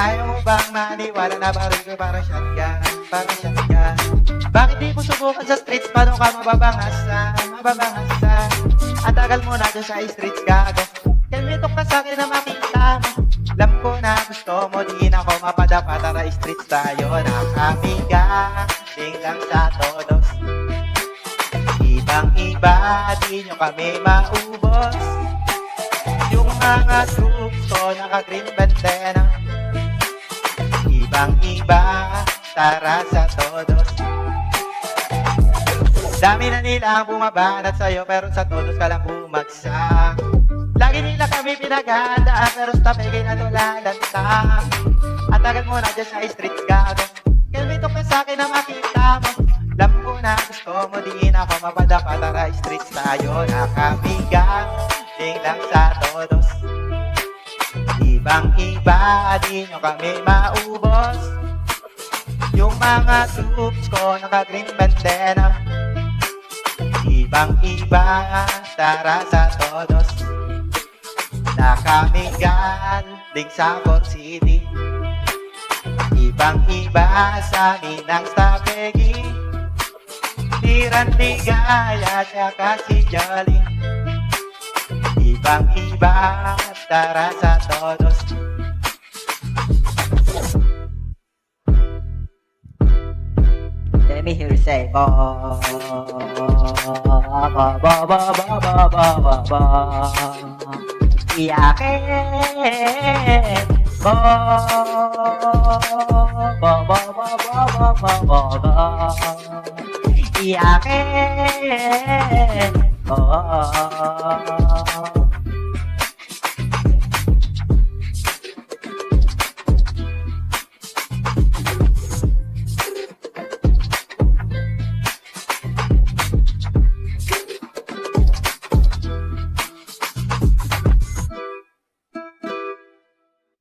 Ayaw mo bang maniwala na baril ko parang shotgun, parang shotgun? Bakit di mo subukan sa streets? Paano ka mababangasan, mababangasan? Ang tagal mo na dyan sa streets, gago. Kalmitok ka sa'kin na makita mo. Alam ko na gusto mo, di na ako mapadapa. Tara streets tayo na kamiga. Ding lang sa todos. Ibang iba, di nyo kami maubos. Yung mga troops ko, naka-green bandana. Ibang iba, tara sa todos. Dami na nila ang bumabanat sa'yo, pero sa todos ka lang bumagsak. Lagi nila kami pinaghandaan, pero sa pegay na lulalanta. At tagal mo na dyan sa streets, gago. Kalmitok ka sa'kin na makita mo. Alam ko na gusto mo, di na ako mapadapa. Tara streets tayo na kamiga. Ding lang sa todos. Ibang iba, di nyo kami maubos. Yung mga troops ko, naka-green bandana. Ibang iba, tara sa todos. Nakamigan, ding sa Fort City. Ibang iba, sa amin ang stapegi. Tiran ligaya, tsaka si Jolly. Ibang iba, tara sa todos. Let me hear you say, bo, ba, ba, ba, ba, ba, ba, ba, ba. Iyakin, bo, ba, ba, ba, ba, ba, ba, ba, ba. Iyakin, bo.